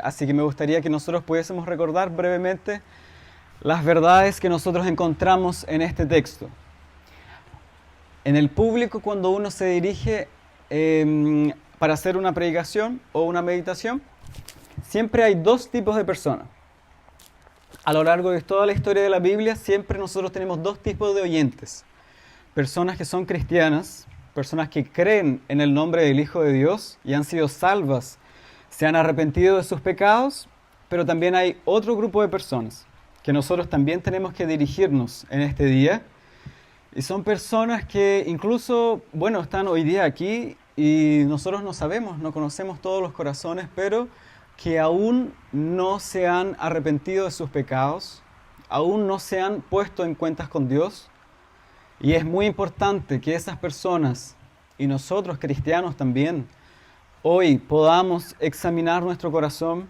Así que me gustaría que nosotros pudiésemos recordar brevemente las verdades que nosotros encontramos en este texto. En el público, cuando uno se dirige para hacer una predicación o una meditación, siempre hay dos tipos de personas. A lo largo de toda la historia de la Biblia, siempre nosotros tenemos dos tipos de oyentes. Personas que son cristianas, personas que creen en el nombre del Hijo de Dios y han sido salvas, se han arrepentido de sus pecados, pero también hay otro grupo de personas que nosotros también tenemos que dirigirnos en este día. Y son personas que incluso, están hoy día aquí y nosotros no sabemos, no conocemos todos los corazones, pero que aún no se han arrepentido de sus pecados, aún no se han puesto en cuentas con Dios. Y es muy importante que esas personas, y nosotros cristianos también, hoy podamos examinar nuestro corazón,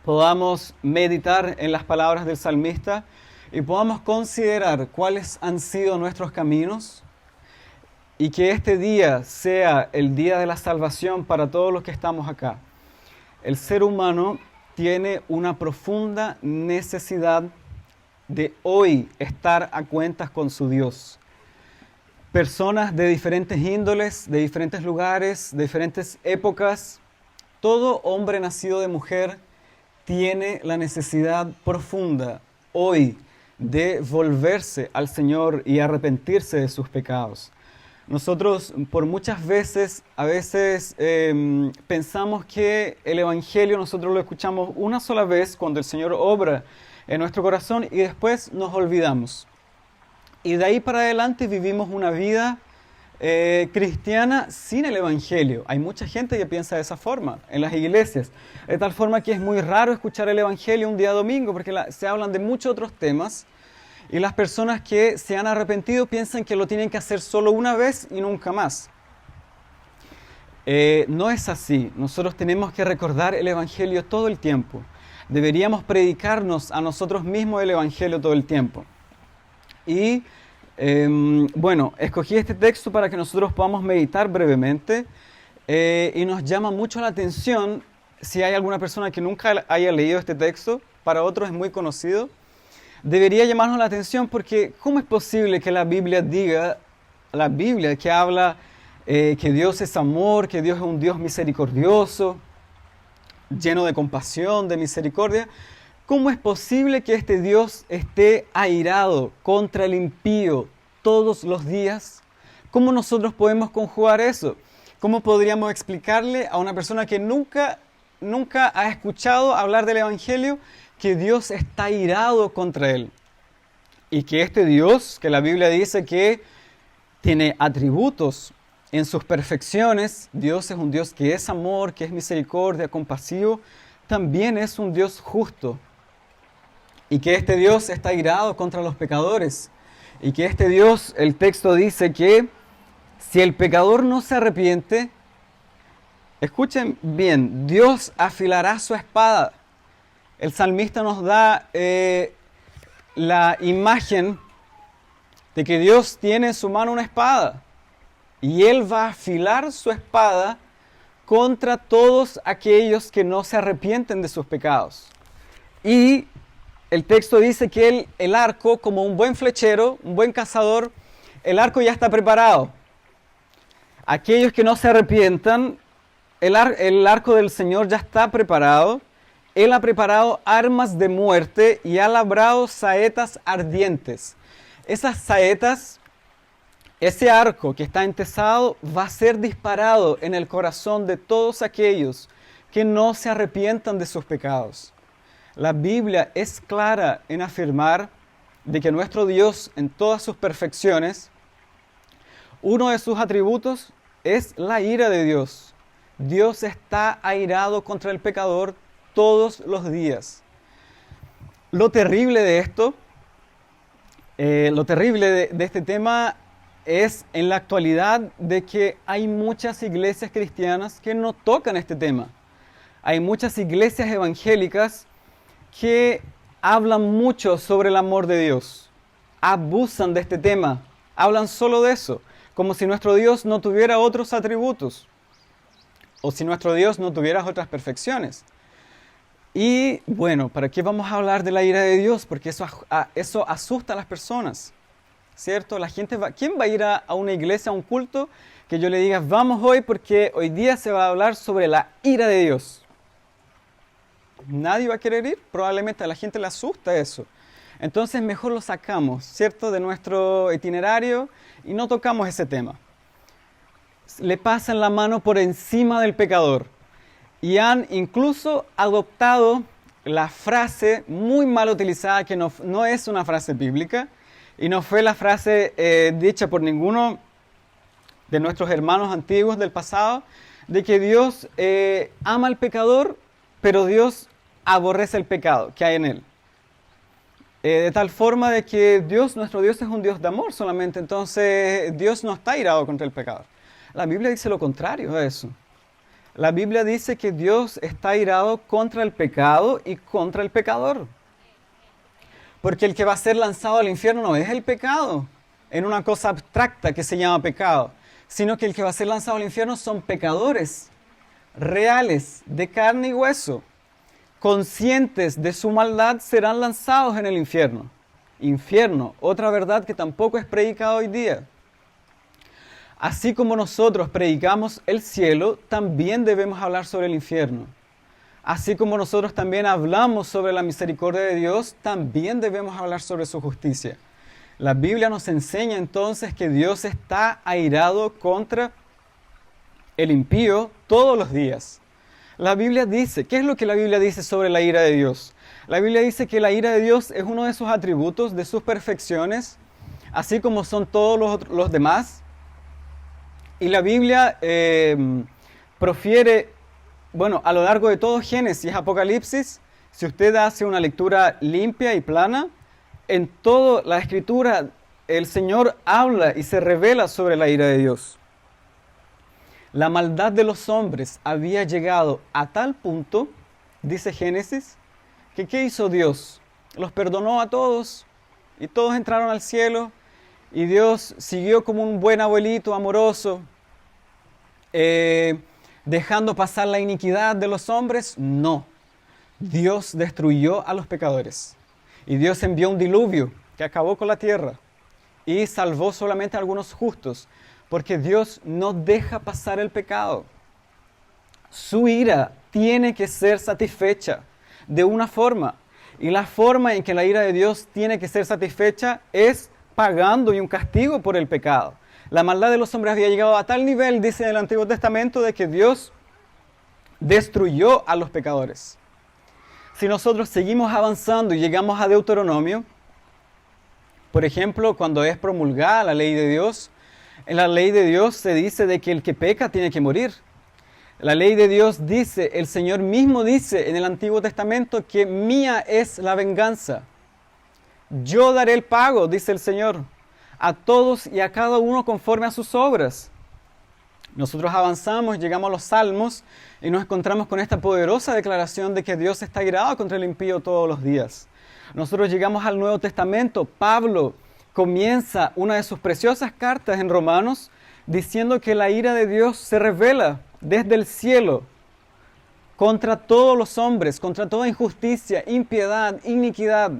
podamos meditar en las palabras del salmista y podamos considerar cuáles han sido nuestros caminos y que este día sea el día de la salvación para todos los que estamos acá. El ser humano tiene una profunda necesidad de hoy estar a cuentas con su Dios. Personas de diferentes índoles, de diferentes lugares, de diferentes épocas, todo hombre nacido de mujer tiene la necesidad profunda hoy de volverse al Señor y arrepentirse de sus pecados. Nosotros por muchas veces, pensamos que el Evangelio nosotros lo escuchamos una sola vez cuando el Señor obra en nuestro corazón y después nos olvidamos. Y de ahí para adelante vivimos una vida cristiana sin el Evangelio. Hay mucha gente que piensa de esa forma en las iglesias. De tal forma que es muy raro escuchar el Evangelio un día domingo porque se hablan de muchos otros temas. Y las personas que se han arrepentido piensan que lo tienen que hacer solo una vez y nunca más. No es así. Nosotros tenemos que recordar el Evangelio todo el tiempo. Deberíamos predicarnos a nosotros mismos el Evangelio todo el tiempo. Y escogí este texto para que nosotros podamos meditar brevemente. Y nos llama mucho la atención, si hay alguna persona que nunca haya leído este texto, para otros es muy conocido. Debería llamarnos la atención porque ¿cómo es posible que la Biblia diga, la Biblia que habla que Dios es amor, que Dios es un Dios misericordioso, lleno de compasión, de misericordia? ¿Cómo es posible que este Dios esté airado contra el impío todos los días? ¿Cómo nosotros podemos conjugar eso? ¿Cómo podríamos explicarle a una persona que nunca ha escuchado hablar del Evangelio que Dios está airado contra él? Y que este Dios, que la Biblia dice que tiene atributos en sus perfecciones, Dios es un Dios que es amor, que es misericordia, compasivo, también es un Dios justo. Y que este Dios está airado contra los pecadores. Y que este Dios, el texto dice que si el pecador no se arrepiente, escuchen bien, Dios afilará su espada. El salmista nos da la imagen de que Dios tiene en su mano una espada. Y Él va a afilar su espada contra todos aquellos que no se arrepienten de sus pecados. Y el texto dice que el arco, como un buen flechero, un buen cazador, el arco ya está preparado. Aquellos que no se arrepientan, el arco del Señor ya está preparado. Él ha preparado armas de muerte y ha labrado saetas ardientes. Esas saetas, ese arco que está entesado, va a ser disparado en el corazón de todos aquellos que no se arrepientan de sus pecados. La Biblia es clara en afirmar de que nuestro Dios, en todas sus perfecciones, uno de sus atributos es la ira de Dios. Dios está airado contra el pecador todos los días. Lo terrible de esto, de este tema es en la actualidad de que hay muchas iglesias cristianas que no tocan este tema. Hay muchas iglesias evangélicas que hablan mucho sobre el amor de Dios, abusan de este tema, hablan solo de eso, como si nuestro Dios no tuviera otros atributos. o si nuestro Dios no tuviera otras perfecciones. Y bueno, ¿para qué vamos a hablar de la ira de Dios? Porque eso asusta a las personas, ¿cierto? ¿Quién va a ir a una iglesia, a un culto, que yo le diga, vamos hoy porque hoy día se va a hablar sobre la ira de Dios? Nadie va a querer ir, probablemente a la gente le asusta eso. Entonces mejor lo sacamos, ¿cierto?, de nuestro itinerario y no tocamos ese tema. Le pasan la mano por encima del pecador y han incluso adoptado la frase muy mal utilizada, que no es una frase bíblica y no fue la frase dicha por ninguno de nuestros hermanos antiguos del pasado, de que Dios ama al pecador, pero Dios aborrece el pecado que hay en él. De tal forma de que nuestro Dios es un Dios de amor solamente, entonces Dios no está irado contra el pecador. La Biblia dice lo contrario a eso. La Biblia dice que Dios está irado contra el pecado y contra el pecador. Porque el que va a ser lanzado al infierno no es el pecado, en una cosa abstracta que se llama pecado, sino que el que va a ser lanzado al infierno son pecadores reales, de carne y hueso, conscientes de su maldad, serán lanzados en el infierno. Infierno, otra verdad que tampoco es predicada hoy día. Así como nosotros predicamos el cielo, también debemos hablar sobre el infierno. Así como nosotros también hablamos sobre la misericordia de Dios, también debemos hablar sobre su justicia. La Biblia nos enseña entonces que Dios está airado contra el impío todos los días. La Biblia dice, ¿qué es lo que la Biblia dice sobre la ira de Dios? La Biblia dice que la ira de Dios es uno de sus atributos, de sus perfecciones, así como son todos los demás. Y la Biblia profiere, a lo largo de todo Génesis, Apocalipsis, si usted hace una lectura limpia y plana, en toda la Escritura el Señor habla y se revela sobre la ira de Dios. La maldad de los hombres había llegado a tal punto, dice Génesis, que ¿qué hizo Dios? Los perdonó a todos y todos entraron al cielo y Dios siguió como un buen abuelito amoroso, dejando pasar la iniquidad de los hombres. No, Dios destruyó a los pecadores y Dios envió un diluvio que acabó con la tierra y salvó solamente a algunos justos, porque Dios no deja pasar el pecado. Su ira tiene que ser satisfecha de una forma, y la forma en que la ira de Dios tiene que ser satisfecha es pagando y un castigo por el pecado. La maldad de los hombres había llegado a tal nivel, dice en el Antiguo Testamento, de que Dios destruyó a los pecadores. Si nosotros seguimos avanzando y llegamos a Deuteronomio, por ejemplo, cuando es promulgada la ley de Dios, en la ley de Dios se dice de que el que peca tiene que morir. La ley de Dios dice, el Señor mismo dice en el Antiguo Testamento que mía es la venganza. Yo daré el pago, dice el Señor, a todos y a cada uno conforme a sus obras. Nosotros avanzamos, llegamos a los Salmos y nos encontramos con esta poderosa declaración de que Dios está irado contra el impío todos los días. Nosotros llegamos al Nuevo Testamento. Pablo comienza una de sus preciosas cartas en Romanos diciendo que la ira de Dios se revela desde el cielo contra todos los hombres, contra toda injusticia, impiedad, iniquidad.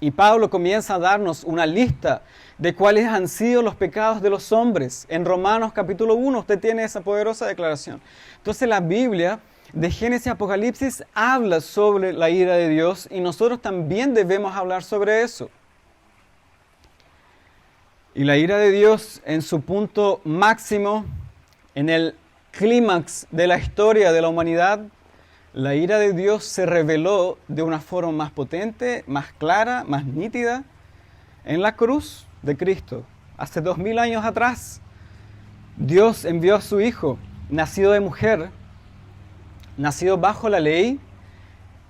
Y Pablo comienza a darnos una lista de cuáles han sido los pecados de los hombres. En Romanos capítulo 1 usted tiene esa poderosa declaración. Entonces la Biblia de Génesis a Apocalipsis habla sobre la ira de Dios y nosotros también debemos hablar sobre eso. Y la ira de Dios en su punto máximo, en el clímax de la historia de la humanidad, la ira de Dios se reveló de una forma más potente, más clara, más nítida, en la cruz de Cristo. Hace 2000 años atrás, Dios envió a su Hijo, nacido de mujer, nacido bajo la ley,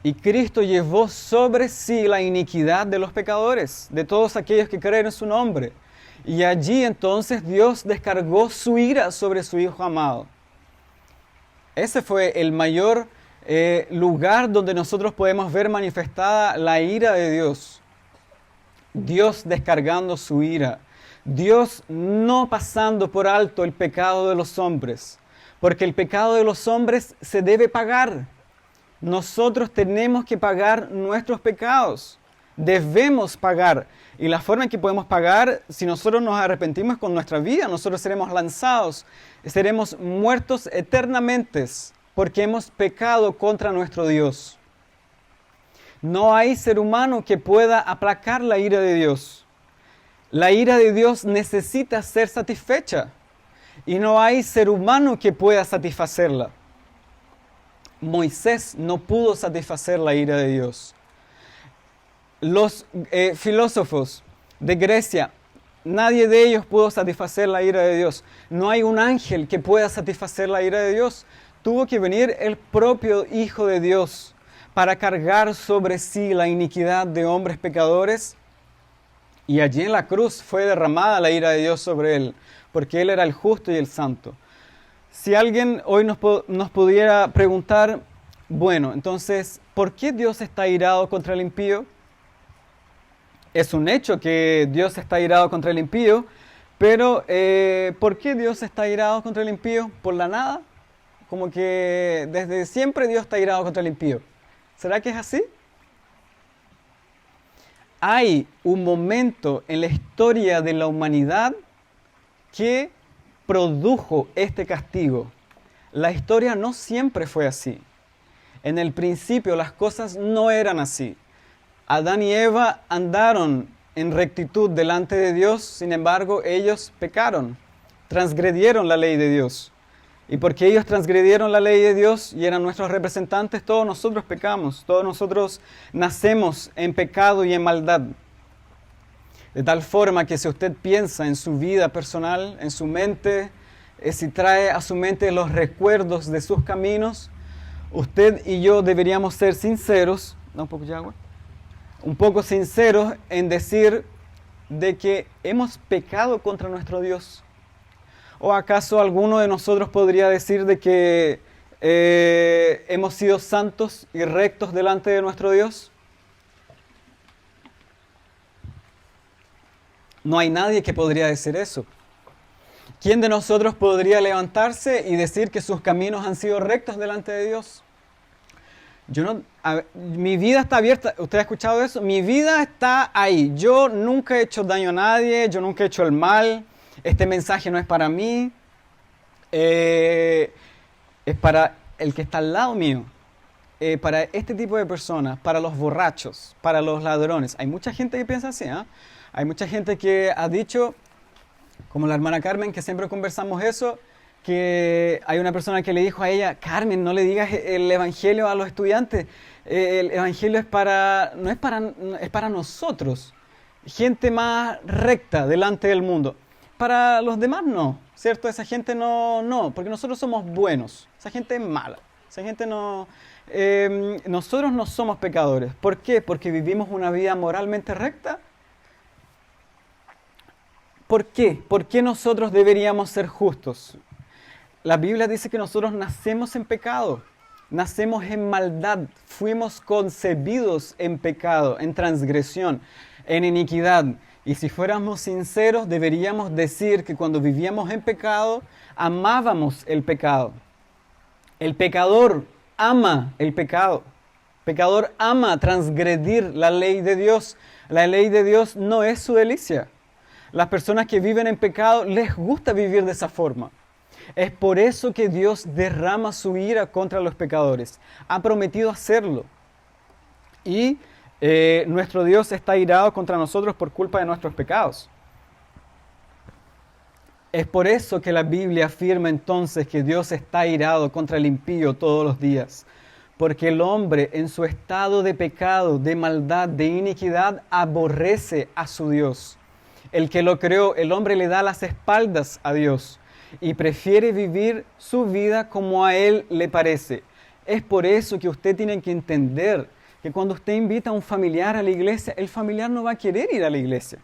y Cristo llevó sobre sí la iniquidad de los pecadores, de todos aquellos que creen en su nombre. Y allí entonces Dios descargó su ira sobre su Hijo amado. Ese fue el mayor lugar donde nosotros podemos ver manifestada la ira de Dios. Dios descargando su ira. Dios no pasando por alto el pecado de los hombres. porque el pecado de los hombres se debe pagar. Nosotros tenemos que pagar nuestros pecados. Debemos pagar. Y la forma en que podemos pagar, si nosotros nos arrepentimos con nuestra vida, nosotros seremos lanzados, seremos muertos eternamente porque hemos pecado contra nuestro Dios. No hay ser humano que pueda aplacar la ira de Dios. La ira de Dios necesita ser satisfecha y no hay ser humano que pueda satisfacerla. Moisés no pudo satisfacer la ira de Dios. Los filósofos de Grecia, nadie de ellos pudo satisfacer la ira de Dios. No hay un ángel que pueda satisfacer la ira de Dios. Tuvo que venir el propio Hijo de Dios para cargar sobre sí la iniquidad de hombres pecadores. Y allí en la cruz fue derramada la ira de Dios sobre él, porque él era el justo y el santo. Si alguien hoy nos pudiera preguntar, bueno, entonces, ¿por qué Dios está airado contra el impío? Es un hecho que Dios está airado contra el impío, pero ¿por qué Dios está airado contra el impío? ¿Por la nada? Como que desde siempre Dios está airado contra el impío. ¿Será que es así? Hay un momento en la historia de la humanidad que produjo este castigo. La historia no siempre fue así. En el principio las cosas no eran así. Adán y Eva andaron en rectitud delante de Dios, sin embargo ellos pecaron, transgredieron la ley de Dios. Y porque ellos transgredieron la ley de Dios y eran nuestros representantes, todos nosotros pecamos, todos nosotros nacemos en pecado y en maldad. De tal forma que si usted piensa en su vida personal, en su mente, si trae a su mente los recuerdos de sus caminos, usted y yo deberíamos ser sinceros, ¿da un poco de agua? Un poco sinceros en decir de que hemos pecado contra nuestro Dios. ¿O acaso alguno de nosotros podría decir de que hemos sido santos y rectos delante de nuestro Dios? No hay nadie que podría decir eso. ¿Quién de nosotros podría levantarse y decir que sus caminos han sido rectos delante de Dios? Mi vida está abierta. ¿Usted ha escuchado eso? Mi vida está ahí. Yo nunca he hecho daño a nadie, yo nunca he hecho el mal. Este mensaje no es para mí, es para el que está al lado mío, para este tipo de personas, para los borrachos, para los ladrones. Hay mucha gente que piensa así, ¿eh? Hay mucha gente que ha dicho, como la hermana Carmen, que siempre conversamos eso, que hay una persona que le dijo a ella, Carmen, no le digas el evangelio a los estudiantes, el evangelio es para nosotros, gente más recta delante del mundo. Para los demás no, ¿cierto? Esa gente no, porque nosotros somos buenos, esa gente es mala, esa gente no... nosotros no somos pecadores. ¿Por qué? Porque vivimos una vida moralmente recta. ¿Por qué? ¿Por qué nosotros deberíamos ser justos? La Biblia dice que nosotros nacemos en pecado, nacemos en maldad, fuimos concebidos en pecado, en transgresión, en iniquidad. Y si fuéramos sinceros, deberíamos decir que cuando vivíamos en pecado, amábamos el pecado. El pecador ama el pecado. El pecador ama transgredir la ley de Dios. La ley de Dios no es su delicia. Las personas que viven en pecado les gusta vivir de esa forma. Es por eso que Dios derrama su ira contra los pecadores. Ha prometido hacerlo. Y nuestro Dios está irado contra nosotros por culpa de nuestros pecados. Es por eso que la Biblia afirma entonces que Dios está irado contra el impío todos los días. Porque el hombre en su estado de pecado, de maldad, de iniquidad, aborrece a su Dios. El que lo creó, el hombre le da las espaldas a Dios y prefiere vivir su vida como a él le parece. Es por eso que usted tiene que entender que cuando usted invita a un familiar a la iglesia, el familiar no va a querer ir a la iglesia.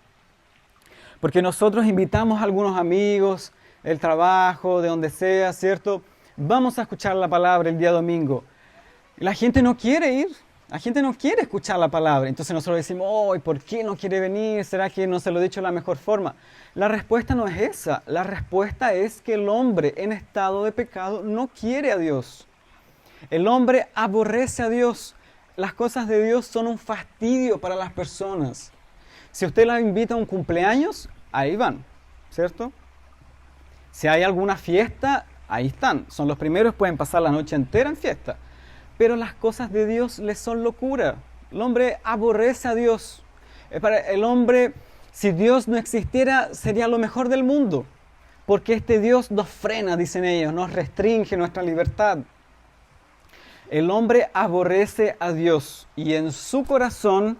Porque nosotros invitamos a algunos amigos del trabajo, de donde sea, ¿cierto? Vamos a escuchar la palabra el día domingo. La gente no quiere ir. La gente no quiere escuchar la palabra. Entonces nosotros decimos, oh, ¿y por qué no quiere venir? ¿Será que no se lo he dicho de la mejor forma? La respuesta no es esa. La respuesta es que el hombre en estado de pecado no quiere a Dios. El hombre aborrece a Dios. Las cosas de Dios son un fastidio para las personas. Si usted la invita a un cumpleaños, ahí van, ¿cierto? Si hay alguna fiesta, ahí están. Son los primeros, pueden pasar la noche entera en fiesta. Pero las cosas de Dios les son locura. El hombre aborrece a Dios. Para el hombre, si Dios no existiera, sería lo mejor del mundo. Porque este Dios nos frena, dicen ellos, nos restringe nuestra libertad. El hombre aborrece a Dios y en su corazón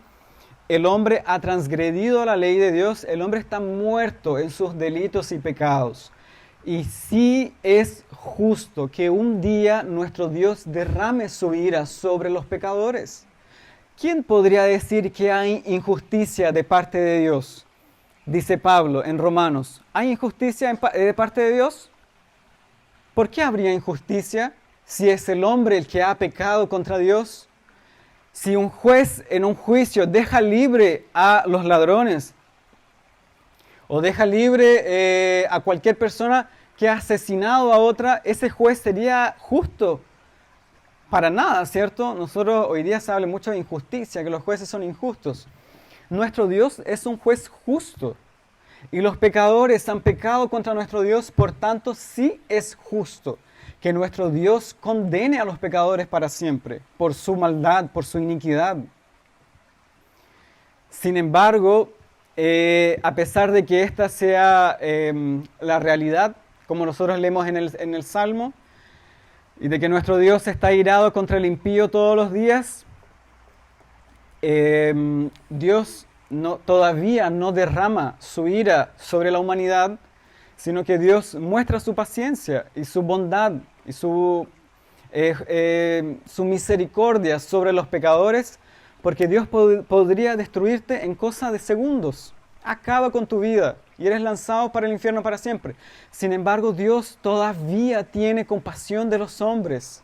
el hombre ha transgredido la ley de Dios. El hombre está muerto en sus delitos y pecados. Y sí es justo que un día nuestro Dios derrame su ira sobre los pecadores. ¿Quién podría decir que hay injusticia de parte de Dios? Dice Pablo en Romanos. ¿Hay injusticia de parte de Dios? ¿Por qué habría injusticia si es el hombre el que ha pecado contra Dios? Si un juez en un juicio deja libre a los ladrones, o deja libre a cualquier persona que ha asesinado a otra, ese juez sería justo. Para nada, ¿cierto? Nosotros hoy día se habla mucho de injusticia, que los jueces son injustos. Nuestro Dios es un juez justo. Y los pecadores han pecado contra nuestro Dios, por tanto sí es justo que nuestro Dios condene a los pecadores para siempre, por su maldad, por su iniquidad. Sin embargo, a pesar de que esta sea la realidad, como nosotros leemos en el Salmo, y de que nuestro Dios está irado contra el impío todos los días, Dios todavía no derrama su ira sobre la humanidad, sino que Dios muestra su paciencia y su bondad y su misericordia sobre los pecadores, porque Dios podría destruirte en cosa de segundos. Acaba con tu vida y eres lanzado para el infierno para siempre. Sin embargo, Dios todavía tiene compasión de los hombres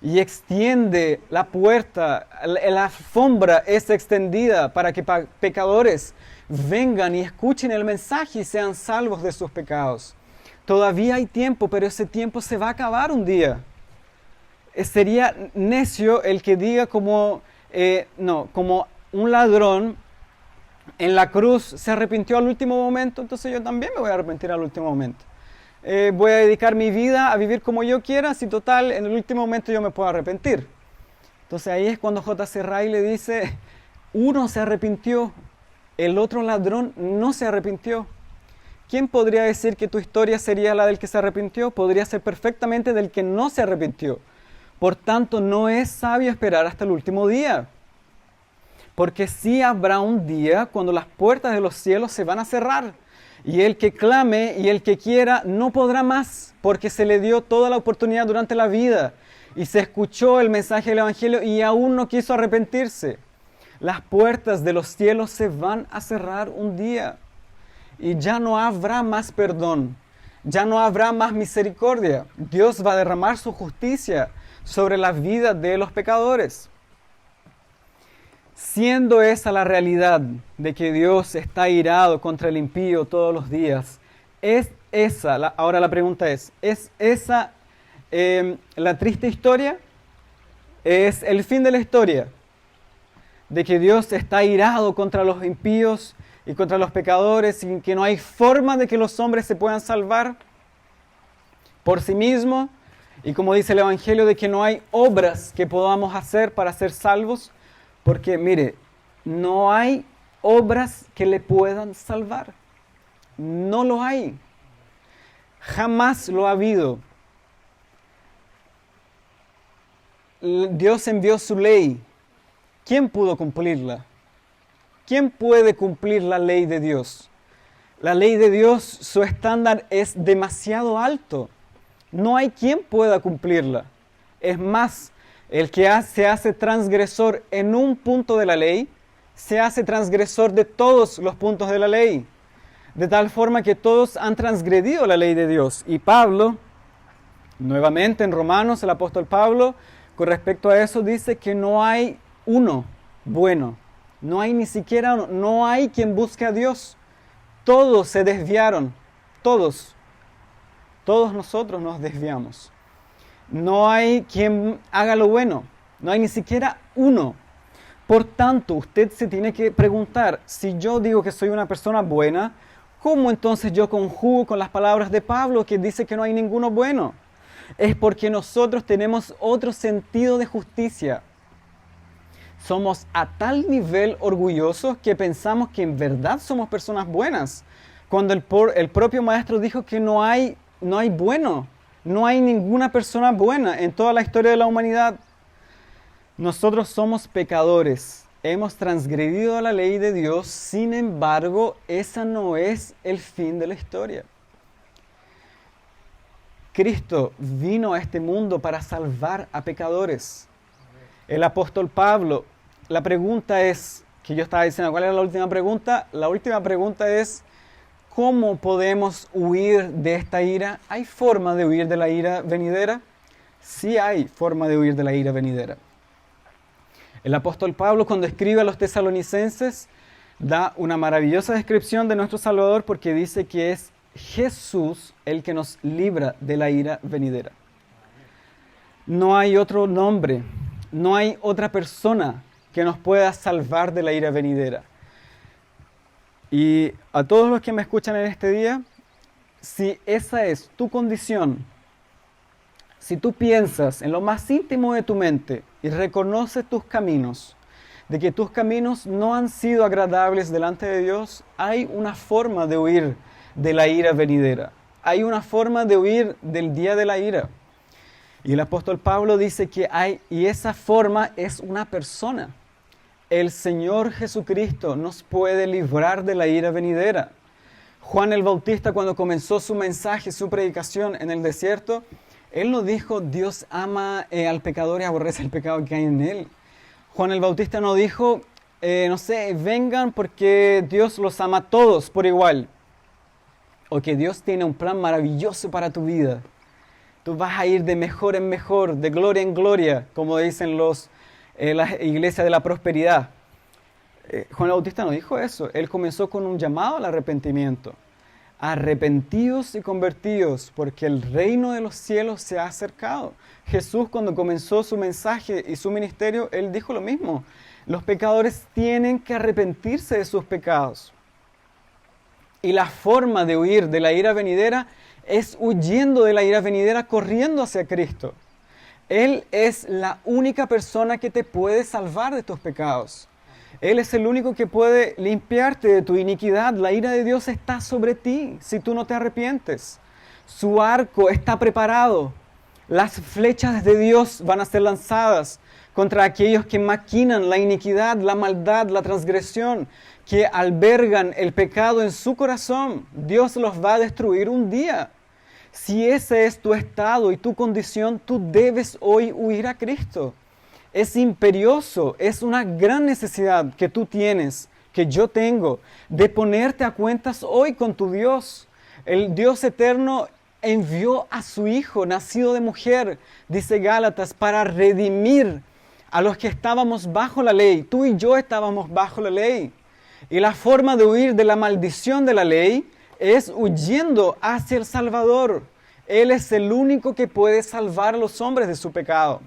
y extiende la puerta, la alfombra es extendida para que pecadores vengan y escuchen el mensaje y sean salvos de sus pecados. Todavía hay tiempo, pero ese tiempo se va a acabar un día. Sería necio el que diga como un ladrón en la cruz se arrepintió al último momento, entonces yo también me voy a arrepentir al último momento. Voy a dedicar mi vida a vivir como yo quiera, si total en el último momento yo me puedo arrepentir. Entonces ahí es cuando J.C. Ryle dice, uno se arrepintió, el otro ladrón no se arrepintió. ¿Quién podría decir que tu historia sería la del que se arrepintió? Podría ser perfectamente del que no se arrepintió. Por tanto, no es sabio esperar hasta el último día. Porque sí habrá un día cuando las puertas de los cielos se van a cerrar. Y el que clame y el que quiera no podrá más, porque se le dio toda la oportunidad durante la vida. Y se escuchó el mensaje del Evangelio y aún no quiso arrepentirse. Las puertas de los cielos se van a cerrar un día. Y ya no habrá más perdón. Ya no habrá más misericordia. Dios va a derramar su justicia sobre la vida de los pecadores. Siendo esa la realidad de que Dios está irado contra el impío todos los días, ¿es esa, ahora la pregunta es esa la triste historia? ¿Es el fin de la historia? De que Dios está irado contra los impíos y contra los pecadores y que no hay forma de que los hombres se puedan salvar por sí mismos, y como dice el Evangelio, de que no hay obras que podamos hacer para ser salvos. Porque, mire, no hay obras que le puedan salvar. No lo hay. Jamás lo ha habido. Dios envió su ley. ¿Quién pudo cumplirla? ¿Quién puede cumplir la ley de Dios? La ley de Dios, su estándar es demasiado alto. No hay quien pueda cumplirla. Es más, el que se hace transgresor en un punto de la ley, se hace transgresor de todos los puntos de la ley. De tal forma que todos han transgredido la ley de Dios. Y Pablo, nuevamente en Romanos, el apóstol Pablo, con respecto a eso dice que no hay uno bueno. No hay ni siquiera uno. No hay quien busque a Dios. Todos se desviaron. Todos. Todos nosotros nos desviamos. No hay quien haga lo bueno. No hay ni siquiera uno. Por tanto, usted se tiene que preguntar, si yo digo que soy una persona buena, ¿cómo entonces yo conjugo con las palabras de Pablo que dice que no hay ninguno bueno? Es porque nosotros tenemos otro sentido de justicia. Somos a tal nivel orgullosos que pensamos que en verdad somos personas buenas. Cuando el propio maestro dijo que no hay bueno, no hay ninguna persona buena en toda la historia de la humanidad. Nosotros somos pecadores, hemos transgredido la ley de Dios, sin embargo, esa no es el fin de la historia. Cristo vino a este mundo para salvar a pecadores. El apóstol Pablo, la pregunta es, que yo estaba diciendo, ¿cuál era la última pregunta? La última pregunta es, ¿cómo podemos huir de esta ira? ¿Hay forma de huir de la ira venidera? Sí hay forma de huir de la ira venidera. El apóstol Pablo, cuando escribe a los tesalonicenses, da una maravillosa descripción de nuestro Salvador porque dice que es Jesús el que nos libra de la ira venidera. No hay otro nombre, no hay otra persona que nos pueda salvar de la ira venidera. Y a todos los que me escuchan en este día, si esa es tu condición, si tú piensas en lo más íntimo de tu mente y reconoces tus caminos, de que tus caminos no han sido agradables delante de Dios, hay una forma de huir de la ira venidera. Hay una forma de huir del día de la ira. Y el apóstol Pablo dice que y esa forma es una persona. El Señor Jesucristo nos puede librar de la ira venidera. Juan el Bautista, cuando comenzó su mensaje, su predicación en el desierto, él no dijo, Dios ama al pecador y aborrece el pecado que hay en él. Juan el Bautista no dijo, vengan porque Dios los ama a todos por igual. O que Dios tiene un plan maravilloso para tu vida. Tú vas a ir de mejor en mejor, de gloria en gloria, como dicen las iglesias de la prosperidad. Juan el Bautista no dijo eso. Él comenzó con un llamado al arrepentimiento. Arrepentidos y convertidos, porque el reino de los cielos se ha acercado. Jesús, cuando comenzó su mensaje y su ministerio, él dijo lo mismo. Los pecadores tienen que arrepentirse de sus pecados. Y la forma de huir de la ira venidera es huyendo de la ira venidera, corriendo hacia Cristo. Él es la única persona que te puede salvar de tus pecados. Él es el único que puede limpiarte de tu iniquidad. La ira de Dios está sobre ti si tú no te arrepientes. Su arco está preparado. Las flechas de Dios van a ser lanzadas contra aquellos que maquinan la iniquidad, la maldad, la transgresión, que albergan el pecado en su corazón. Dios los va a destruir un día. Si ese es tu estado y tu condición, tú debes hoy huir a Cristo. Es imperioso, es una gran necesidad que tú tienes, que yo tengo, de ponerte a cuentas hoy con tu Dios. El Dios eterno envió a su Hijo, nacido de mujer, dice Gálatas, para redimir a los que estábamos bajo la ley. Tú y yo estábamos bajo la ley. Y la forma de huir de la maldición de la ley es huyendo hacia el Salvador. Él es el único que puede salvar a los hombres de su pecado.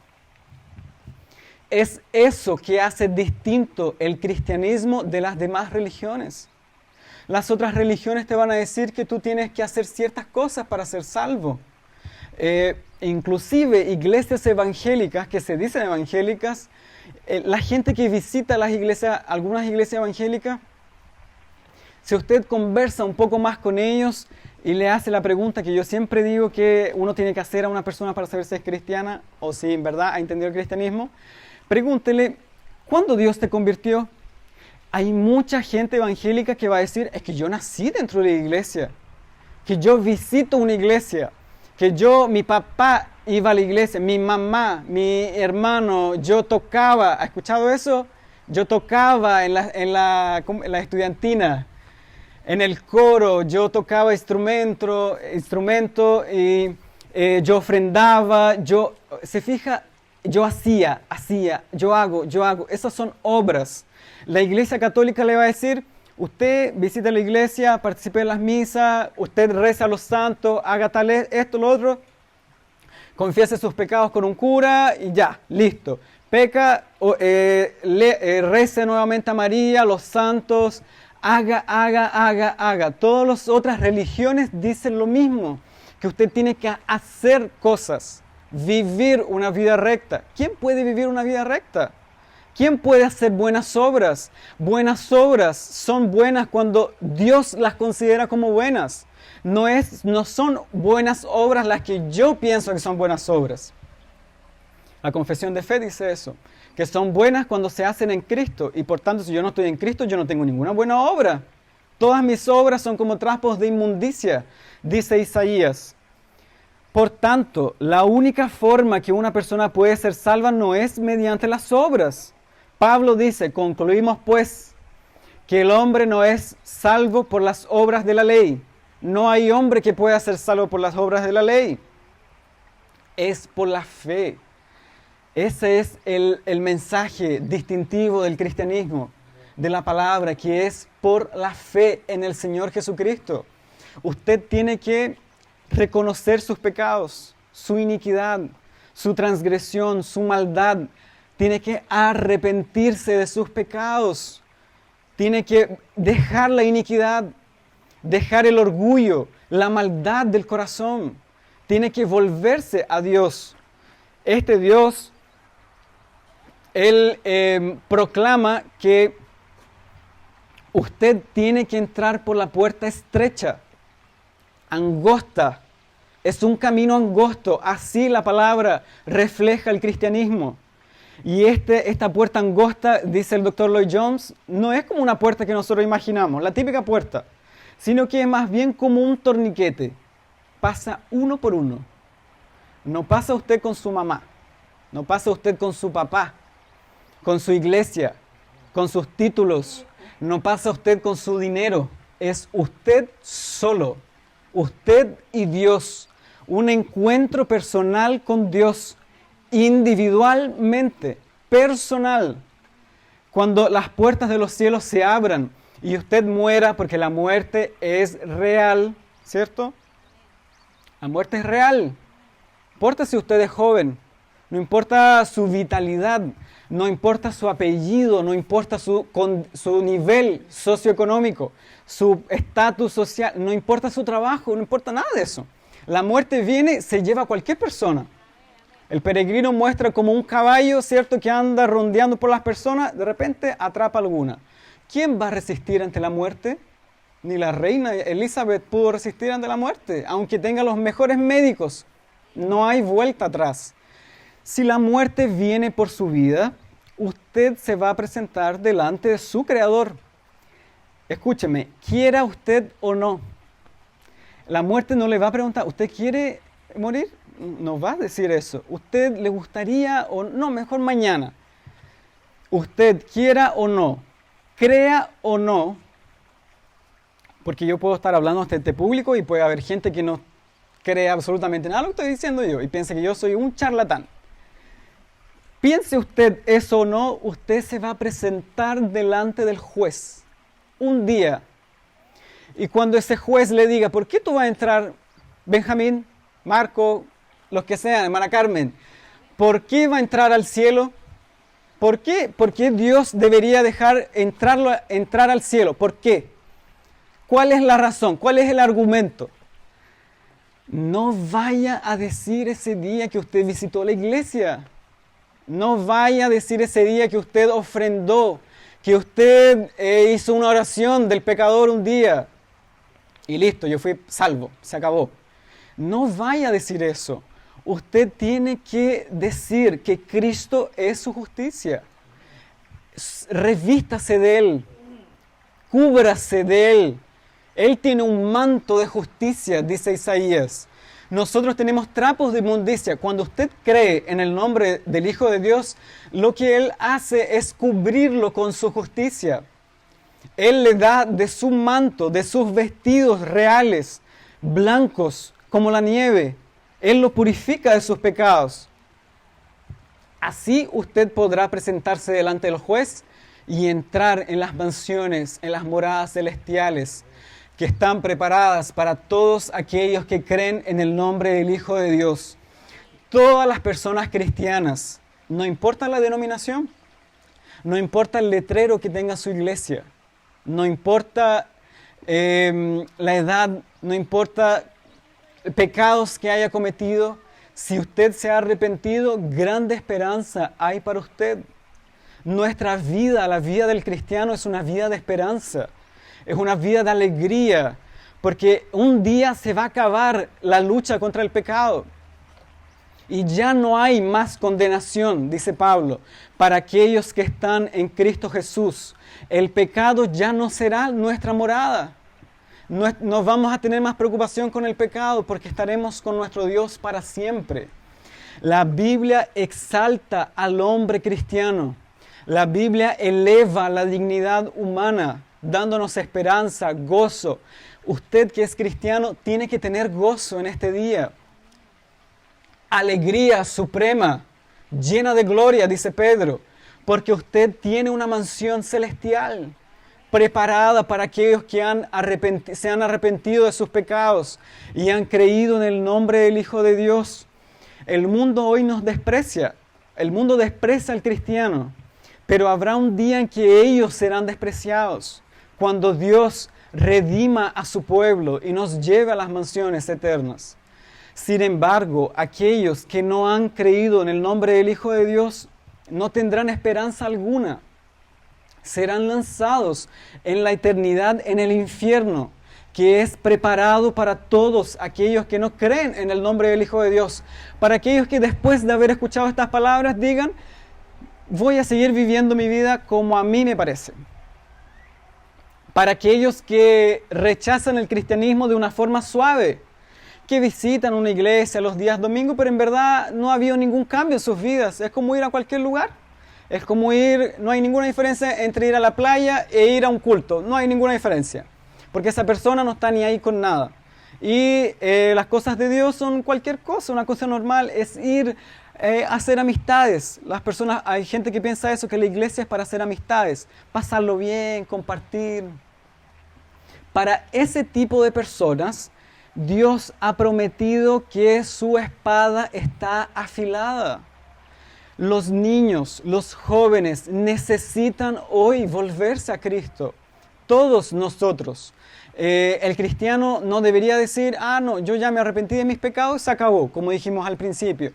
Es eso que hace distinto el cristianismo de las demás religiones. Las otras religiones te van a decir que tú tienes que hacer ciertas cosas para ser salvo. Inclusive iglesias evangélicas, que se dicen evangélicas, la gente que visita las iglesias, algunas iglesias evangélicas, si usted conversa un poco más con ellos y le hace la pregunta que yo siempre digo que uno tiene que hacer a una persona para saber si es cristiana o si en verdad ha entendido el cristianismo, pregúntele, ¿cuándo Dios te convirtió? Hay mucha gente evangélica que va a decir, es que yo nací dentro de la iglesia, que yo visito una iglesia, que mi papá iba a la iglesia, mi mamá, mi hermano, yo tocaba. ¿Ha escuchado eso? Yo tocaba en la estudiantina, en el coro, yo tocaba instrumento y yo ofrendaba. ¿Se fija? yo hacía, yo hago. Esas son obras. La Iglesia Católica le va a decir, usted visita la iglesia, participe en las misas, usted reza a los santos, haga tal esto, lo otro, confiese sus pecados con un cura y ya, listo. Peca, rece nuevamente a María, los santos, haga. Todas las otras religiones dicen lo mismo, que usted tiene que hacer cosas, vivir una vida recta. ¿Quién puede vivir una vida recta? ¿Quién puede hacer buenas obras? Buenas obras son buenas cuando Dios las considera como buenas. No son buenas obras las que yo pienso que son buenas obras. La confesión de fe dice eso, que son buenas cuando se hacen en Cristo. Y por tanto, si yo no estoy en Cristo, yo no tengo ninguna buena obra. Todas mis obras son como trapos de inmundicia, dice Isaías. Por tanto, la única forma que una persona puede ser salva no es mediante las obras. Pablo dice, concluimos pues que el hombre no es salvo por las obras de la ley. No hay hombre que pueda ser salvo por las obras de la ley. Es por la fe. Ese es el mensaje distintivo del cristianismo, de la palabra, que es por la fe en el Señor Jesucristo. Usted tiene que reconocer sus pecados, su iniquidad, su transgresión, su maldad. Tiene que arrepentirse de sus pecados. Tiene que dejar la iniquidad, dejar el orgullo, la maldad del corazón. Tiene que volverse a Dios. Este Dios, Él proclama que usted tiene que entrar por la puerta estrecha, angosta. Es un camino angosto. Así la palabra refleja el cristianismo. Y esta puerta angosta, dice el Dr. Lloyd Jones, no es como una puerta que nosotros imaginamos, la típica puerta, sino que es más bien como un torniquete. Pasa uno por uno. No pasa usted con su mamá, no pasa usted con su papá, con su iglesia, con sus títulos, no pasa usted con su dinero. Es usted solo, usted y Dios. Un encuentro personal con Dios, individualmente, personal. Cuando las puertas de los cielos se abran y usted muera, porque la muerte es real, ¿cierto? La muerte es real. No importa si usted es joven, no importa su vitalidad, no importa su apellido, no importa su nivel socioeconómico, su estatus social, no importa su trabajo, no importa nada de eso. La muerte viene, se lleva a cualquier persona. El peregrino muestra como un caballo, ¿cierto?, que anda rondeando por las personas, de repente atrapa alguna. ¿Quién va a resistir ante la muerte? Ni la reina Elizabeth pudo resistir ante la muerte, aunque tenga los mejores médicos. No hay vuelta atrás. Si la muerte viene por su vida, usted se va a presentar delante de su Creador. Escúcheme, quiera usted o no. La muerte no le va a preguntar, ¿usted quiere morir? No va a decir eso. ¿Usted le gustaría o no? Mejor mañana. Usted quiera o no, crea o no, porque yo puedo estar hablando ante este público y puede haber gente que no cree absolutamente nada de lo que estoy diciendo yo y piensa que yo soy un charlatán. Piense usted eso o no, usted se va a presentar delante del juez un día. Y cuando ese juez le diga, ¿por qué tú vas a entrar, Benjamín, Marco, los que sean, hermana Carmen? ¿Por qué va a entrar al cielo? ¿Por qué? ¿Por qué Dios debería dejar entrar al cielo? ¿Por qué? ¿Cuál es la razón? ¿Cuál es el argumento? No vaya a decir ese día que usted visitó la iglesia. No vaya a decir ese día que usted ofrendó, que usted hizo una oración del pecador un día. Y listo, yo fui salvo, se acabó. No vaya a decir eso. Usted tiene que decir que Cristo es su justicia. Revístase de Él. Cúbrase de Él. Él tiene un manto de justicia, dice Isaías. Nosotros tenemos trapos de inmundicia. Cuando usted cree en el nombre del Hijo de Dios, lo que Él hace es cubrirlo con su justicia. Él le da de su manto, de sus vestidos reales, blancos como la nieve. Él lo purifica de sus pecados. Así usted podrá presentarse delante del juez y entrar en las mansiones, en las moradas celestiales que están preparadas para todos aquellos que creen en el nombre del Hijo de Dios. Todas las personas cristianas, no importa la denominación, no importa el letrero que tenga su iglesia, no importa la edad, no importa pecados que haya cometido, si usted se ha arrepentido, grande esperanza hay para usted. Nuestra vida, la vida del cristiano, es una vida de esperanza, es una vida de alegría, porque un día se va a acabar la lucha contra el pecado. Y ya no hay más condenación, dice Pablo, para aquellos que están en Cristo Jesús. El pecado ya no será nuestra morada. No vamos a tener más preocupación con el pecado porque estaremos con nuestro Dios para siempre. La Biblia exalta al hombre cristiano. La Biblia eleva la dignidad humana, dándonos esperanza, gozo. Usted que es cristiano tiene que tener gozo en este día. Alegría suprema, llena de gloria, dice Pedro, porque usted tiene una mansión celestial preparada para aquellos que se han arrepentido de sus pecados y han creído en el nombre del Hijo de Dios. El mundo hoy nos desprecia, el mundo desprecia al cristiano, pero habrá un día en que ellos serán despreciados, cuando Dios redima a su pueblo y nos lleve a las mansiones eternas. Sin embargo, aquellos que no han creído en el nombre del Hijo de Dios no tendrán esperanza alguna. Serán lanzados en la eternidad en el infierno, que es preparado para todos aquellos que no creen en el nombre del Hijo de Dios. Para aquellos que después de haber escuchado estas palabras digan, voy a seguir viviendo mi vida como a mí me parece. Para aquellos que rechazan el cristianismo de una forma suave, que visitan una iglesia los días domingos, pero en verdad no ha habido ningún cambio en sus vidas. Es como ir a cualquier lugar. Es como no hay ninguna diferencia entre ir a la playa e ir a un culto. No hay ninguna diferencia. Porque esa persona no está ni ahí con nada. Y las cosas de Dios son cualquier cosa. Una cosa normal es ir a hacer amistades. Hay gente que piensa eso, que la iglesia es para hacer amistades. Pasarlo bien, compartir. Para ese tipo de personas, Dios ha prometido que su espada está afilada. Los niños, los jóvenes necesitan hoy volverse a Cristo. Todos nosotros. El cristiano no debería decir, no, yo ya me arrepentí de mis pecados, se acabó, como dijimos al principio.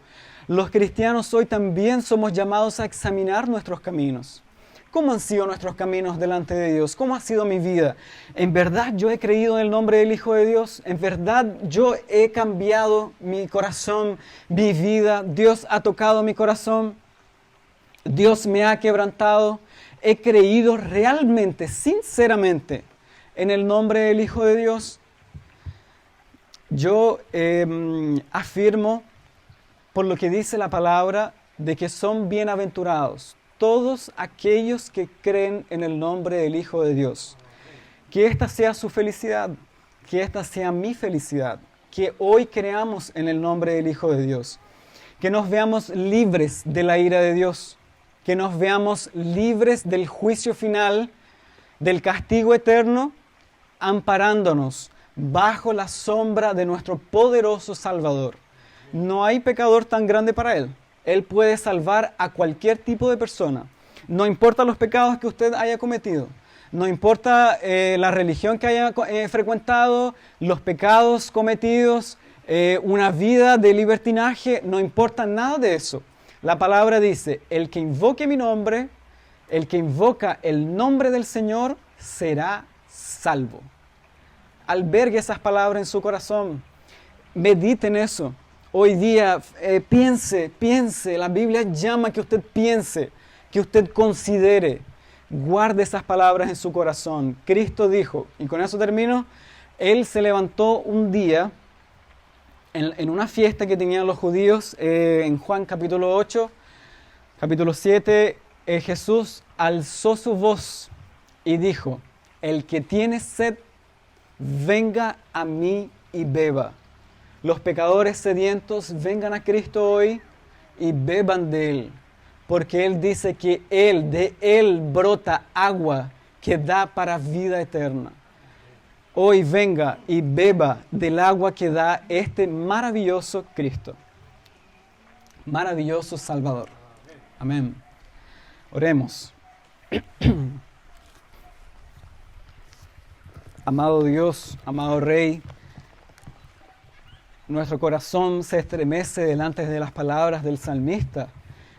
Los cristianos hoy también somos llamados a examinar nuestros caminos. ¿Cómo han sido nuestros caminos delante de Dios? ¿Cómo ha sido mi vida? ¿En verdad yo he creído en el nombre del Hijo de Dios? ¿En verdad yo he cambiado mi corazón, mi vida? ¿Dios ha tocado mi corazón? ¿Dios me ha quebrantado? ¿He creído realmente, sinceramente, en el nombre del Hijo de Dios? Yo afirmo, por lo que dice la palabra, de que son bienaventurados todos aquellos que creen en el nombre del Hijo de Dios. Que esta sea su felicidad, que esta sea mi felicidad, que hoy creamos en el nombre del Hijo de Dios, que nos veamos libres de la ira de Dios, que nos veamos libres del juicio final, del castigo eterno, amparándonos bajo la sombra de nuestro poderoso Salvador. No hay pecador tan grande para Él. Él puede salvar a cualquier tipo de persona. No importa los pecados que usted haya cometido. No importa la religión que haya frecuentado, los pecados cometidos, una vida de libertinaje. No importa nada de eso. La palabra dice, el que invoque mi nombre, el que invoca el nombre del Señor, será salvo. Albergue esas palabras en su corazón. Medite en eso. Hoy día piense, la Biblia llama a que usted piense, que usted considere, guarde esas palabras en su corazón. Cristo dijo, y con eso termino, Él se levantó un día en una fiesta que tenían los judíos, en Juan capítulo 8, capítulo 7, Jesús alzó su voz y dijo, el que tiene sed, venga a mí y beba. Los pecadores sedientos vengan a Cristo hoy y beban de Él. porque Él dice que de Él brota agua que da para vida eterna. Hoy venga y beba del agua que da este maravilloso Cristo, maravilloso Salvador. Amén. Oremos. Amado Dios, amado Rey, nuestro corazón se estremece delante de las palabras del salmista,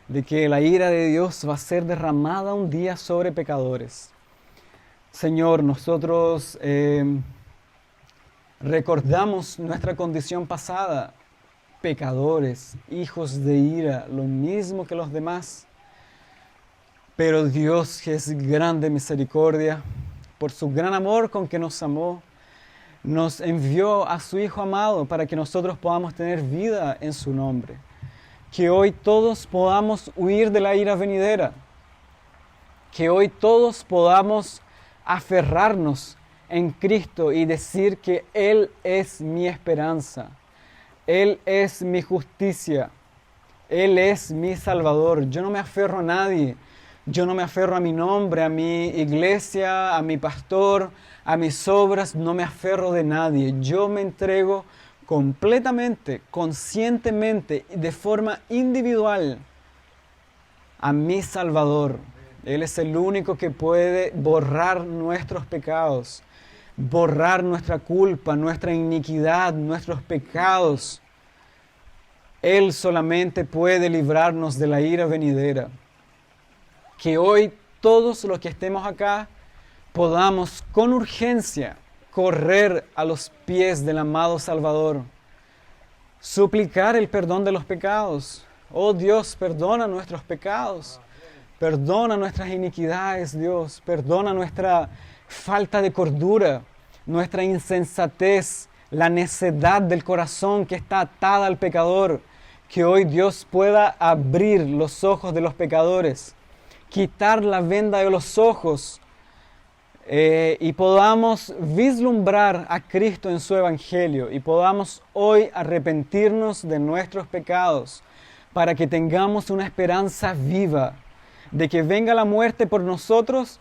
de que la ira de Dios va a ser derramada un día sobre pecadores. Señor, nosotros recordamos nuestra condición pasada, pecadores, hijos de ira, lo mismo que los demás. Pero Dios, que es grande misericordia, por su gran amor con que nos amó, nos envió a su Hijo amado para que nosotros podamos tener vida en su nombre. Que hoy todos podamos huir de la ira venidera. Que hoy todos podamos aferrarnos en Cristo y decir que Él es mi esperanza. Él es mi justicia. Él es mi Salvador. Yo no me aferro a nadie. Yo no me aferro a mi nombre, a mi iglesia, a mi pastor, a mis obras. No me aferro de nadie. Yo me entrego completamente, conscientemente, de forma individual a mi Salvador. Él es el único que puede borrar nuestros pecados, borrar nuestra culpa, nuestra iniquidad, nuestros pecados. Él solamente puede librarnos de la ira venidera. Que hoy todos los que estemos acá podamos con urgencia correr a los pies del amado Salvador, suplicar el perdón de los pecados. Oh Dios, perdona nuestros pecados, perdona nuestras iniquidades, Dios, perdona nuestra falta de cordura, nuestra insensatez, la necedad del corazón que está atada al pecador. Que hoy Dios pueda abrir los ojos de los pecadores, quitar la venda de los ojos y podamos vislumbrar a Cristo en su Evangelio y podamos hoy arrepentirnos de nuestros pecados para que tengamos una esperanza viva de que venga la muerte por nosotros.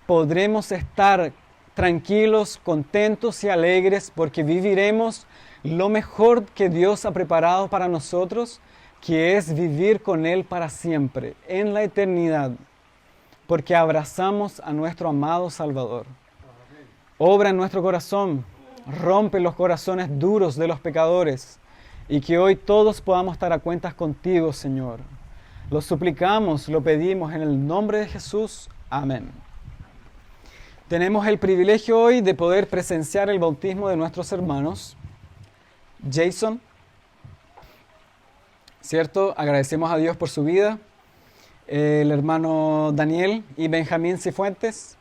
Podremos estar tranquilos, contentos y alegres porque viviremos lo mejor que Dios ha preparado para nosotros, que es vivir con Él para siempre, en la eternidad, porque abrazamos a nuestro amado Salvador. Obra en nuestro corazón, rompe los corazones duros de los pecadores, y que hoy todos podamos estar a cuentas contigo, Señor. Lo suplicamos, lo pedimos en el nombre de Jesús. Amén. Tenemos el privilegio hoy de poder presenciar el bautismo de nuestros hermanos. Jason, ¿cierto? Agradecemos a Dios por su vida. El hermano Daniel y Benjamín Cifuentes,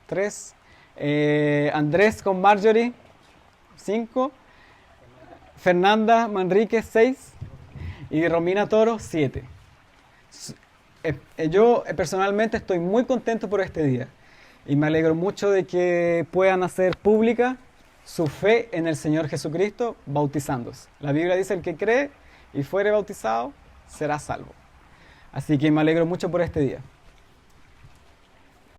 3. Andrés con Marjorie, 5. Fernanda Manrique, 6. Y Romina Toro, 7. Yo personalmente estoy muy contento por este día y me alegro mucho de que puedan hacer pública su fe en el Señor Jesucristo bautizándose. La Biblia dice: el que cree y fuere bautizado será salvo. Así que me alegro mucho por este día.